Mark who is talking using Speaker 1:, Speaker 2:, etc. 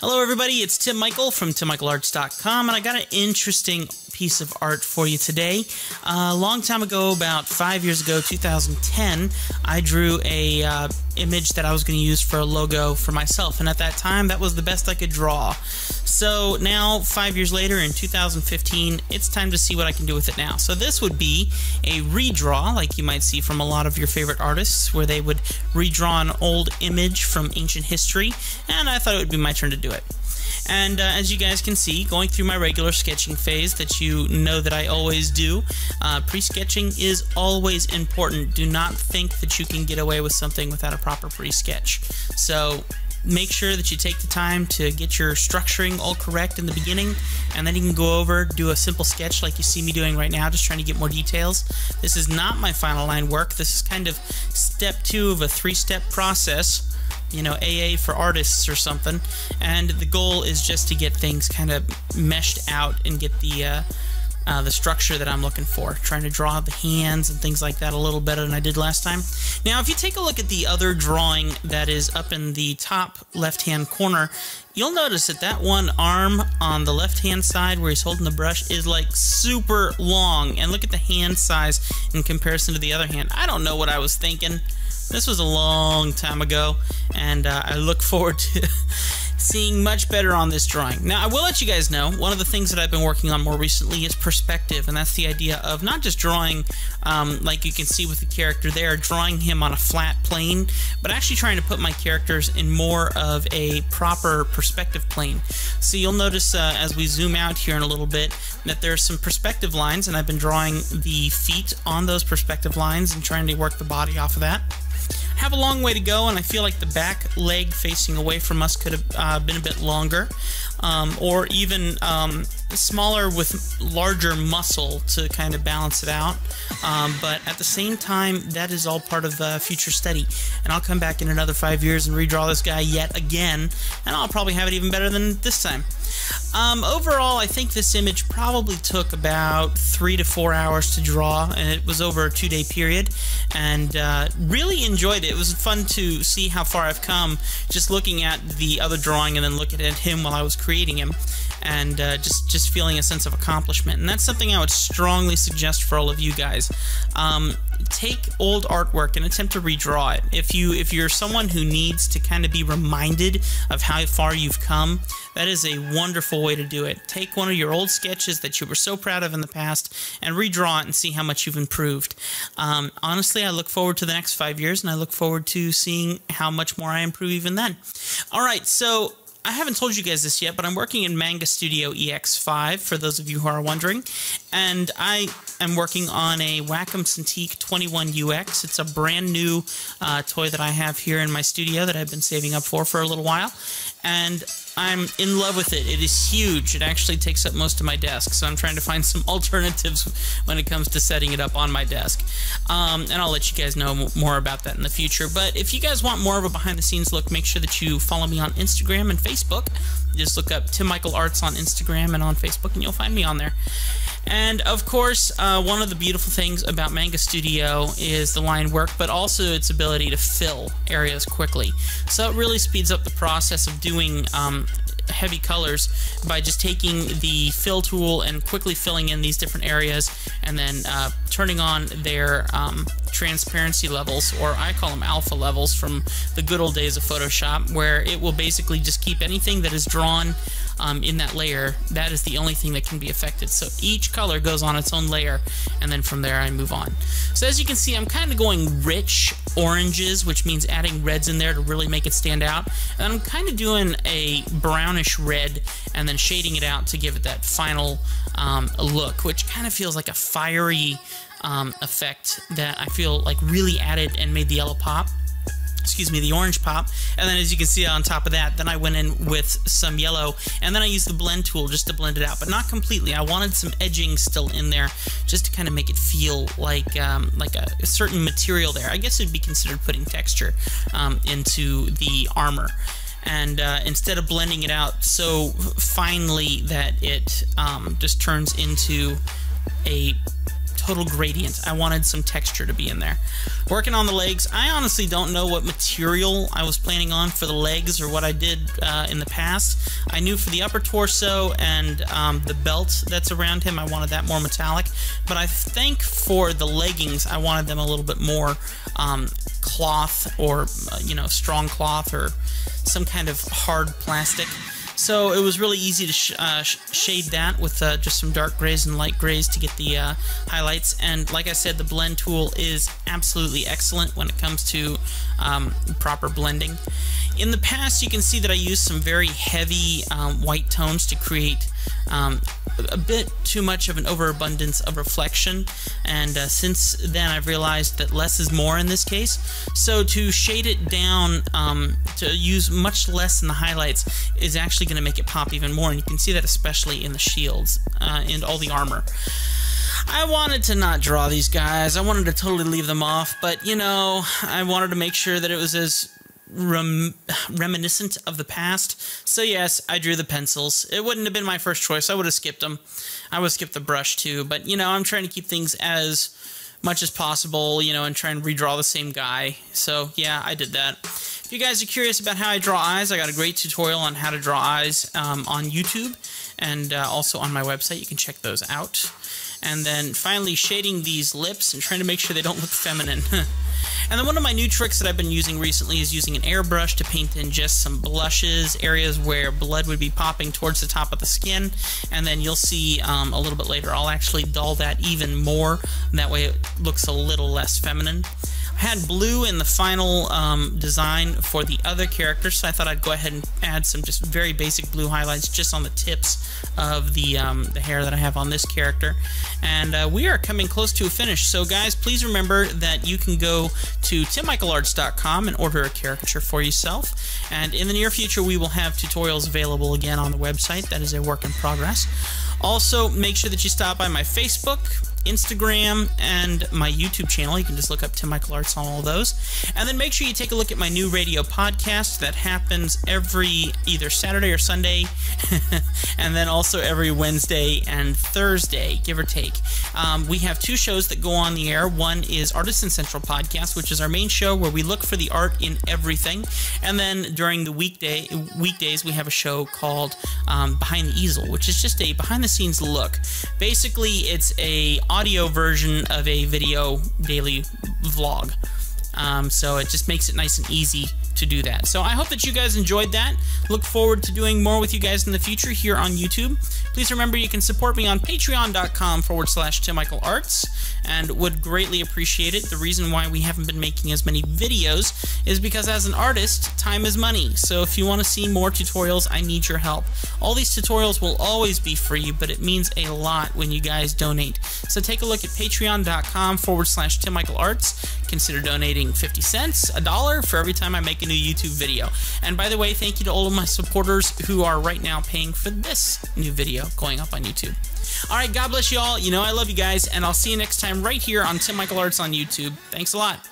Speaker 1: Hello everybody, it's Tim Michael from TimMichaelArts.com, and I got an interesting piece of art for you today. A long time ago, about 5 years ago, 2010, I drew a image that I was going to use for a logo for myself, and at that time that was the best I could draw. So now, 5 years later, in 2015, it's time to see what I can do with it now. So this would be a redraw, like you might see from a lot of your favorite artists, where they would redraw an old image from ancient history, and I thought it would be my turn to do it. And as you guys can see, going through my regular sketching phase that you know that I always do, pre-sketching is always important. Do not think that you can get away with something without a proper pre-sketch. So make sure that you take the time to get your structuring all correct in the beginning, and then you can go over, do a simple sketch like you see me doing right now, just trying to get more details. This is not my final line work. This is kind of step 2 of a 3-step process. You know, AA for artists or something, and the goal is just to get things kind of meshed out and get the structure that I'm looking for. Trying to draw the hands and things like that a little better than I did last time. Now, if you take a look at the other drawing that is up in the top left-hand corner, you'll notice that that one arm on the left-hand side where he's holding the brush is like super long, and look at the hand size in comparison to the other hand. I don't know what I was thinking. This was a long time ago, and I look forward to seeing much better on this drawing. Now, I will let you guys know, one of the things that I've been working on more recently is perspective, and that's the idea of not just drawing, like you can see with the character there, drawing him on a flat plane, but actually trying to put my characters in more of a proper perspective plane. So you'll notice as we zoom out here in a little bit that there's some perspective lines, and I've been drawing the feet on those perspective lines and trying to work the body off of that. Have a long way to go, and I feel like the back leg facing away from us could have been a bit longer, or even smaller with larger muscle to kind of balance it out, but at the same time that is all part of future study, and I'll come back in another 5 years and redraw this guy yet again, and I'll probably have it even better than this time. Overall, I think this image probably took about 3 to 4 hours to draw, and it was over a 2-day period, and really enjoyed it. It was fun to see how far I've come just looking at the other drawing and then looking at him while I was creating him, and just feeling a sense of accomplishment. And that's something I would strongly suggest for all of you guys. Take old artwork and attempt to redraw it. If you're someone who needs to kind of be reminded of how far you've come, that is a wonderful way to do it. Take one of your old sketches that you were so proud of in the past and redraw it and see how much you've improved. Honestly, I look forward to the next 5 years, and I look forward to seeing how much more I improve even then. Alright, so I haven't told you guys this yet, but I'm working in Manga Studio EX5, for those of you who are wondering, and I am working on a Wacom Cintiq 21UX. It's a brand new toy that I have here in my studio that I've been saving up for a little while, and I'm in love with it. It is huge. It actually takes up most of my desk, so I'm trying to find some alternatives when it comes to setting it up on my desk. And I'll let you guys know more about that in the future. But if you guys want more of a behind-the-scenes look, make sure that you follow me on Instagram and Facebook. Just look up Tim Michael Arts on Instagram and on Facebook, and you'll find me on there. And of course, one of the beautiful things about Manga Studio is the line work, but also its ability to fill areas quickly. So it really speeds up the process of doing heavy colors by just taking the fill tool and quickly filling in these different areas, and then turning on their transparency levels, or I call them alpha levels, from the good old days of Photoshop, where it will basically just keep anything that is drawn in that layer. That is the only thing that can be affected. So each color goes on its own layer, and then from there I move on. So as you can see, I'm kind of going rich oranges, which means adding reds in there to really make it stand out, and I'm kind of doing a brownish red and then shading it out to give it that final look, which kind of feels like a fiery effect that I feel like really added and made the yellow pop. Excuse me, the orange pop. And then as you can see on top of that, then I went in with some yellow, and then I used the blend tool just to blend it out, but not completely. I wanted some edging still in there just to kind of make it feel like a certain material there. I guess it'd be considered putting texture into the armor. And instead of blending it out so finely that it just turns into a total gradient. I wanted some texture to be in there. Working on the legs, I honestly don't know what material I was planning on for the legs or what I did in the past. I knew for the upper torso and the belt that's around him, I wanted that more metallic, but I think for the leggings, I wanted them a little bit more cloth, or strong cloth, or some kind of hard plastic. So it was really easy to shade that with just some dark grays and light grays to get the highlights. And like I said, the blend tool is absolutely excellent when it comes to proper blending. In the past, you can see that I used some very heavy white tones to create a bit too much of an overabundance of reflection, and since then I've realized that less is more in this case. So to shade it down, to use much less in the highlights, is actually going to make it pop even more, and you can see that especially in the shields and all the armor. I wanted to not draw these guys. I wanted to totally leave them off, but I wanted to make sure that it was as reminiscent of the past. So yes, I drew the pencils. It wouldn't have been my first choice. I would have skipped them. I would have skipped the brush too, but I'm trying to keep things as much as possible, and try and redraw the same guy. So yeah, I did that. If you guys are curious about how I draw eyes, I got a great tutorial on how to draw eyes on YouTube, and also on my website. You can check those out. And then finally shading these lips and trying to make sure they don't look feminine. And then one of my new tricks that I've been using recently is using an airbrush to paint in just some blushes, areas where blood would be popping towards the top of the skin. And then you'll see a little bit later, I'll actually dull that even more. That way it looks a little less feminine. I had blue in the final design for the other characters, so I thought I'd go ahead and add some just very basic blue highlights just on the tips of the hair that I have on this character. And we are coming close to a finish, so guys, please remember that you can go to timmichaelarts.com and order a caricature for yourself. And in the near future, we will have tutorials available again on the website. That is a work in progress. Also, make sure that you stop by my Facebook, Instagram, and my YouTube channel. You can just look up Tim Michael Arts on all those. And then make sure you take a look at my new radio podcast that happens every either Saturday or Sunday, and then also every Wednesday and Thursday, give or take. We have two shows that go on the air. One is Artisan Central Podcast, which is our main show where we look for the art in everything. And then during the weekdays, we have a show called Behind the Easel, which is just a behind-the-scenes look. Basically, it's a audio version of a video daily vlog. So it just makes it nice and easy to do that. So I hope that you guys enjoyed that. Look forward to doing more with you guys in the future here on YouTube. Please remember you can support me on patreon.com/TimMichaelArts, and would greatly appreciate it. The reason why we haven't been making as many videos is because as an artist, time is money. So if you want to see more tutorials, I need your help. All these tutorials will always be free, but it means a lot when you guys donate. So take a look at patreon.com/TimMichaelArts. Consider donating 50 cents, $1 for every time I make a new YouTube video. And by the way, thank you to all of my supporters who are right now paying for this new video going up on YouTube. Alright, God bless you all. I love you guys, and I'll see you next time right here on Tim Michael Arts on YouTube. Thanks a lot.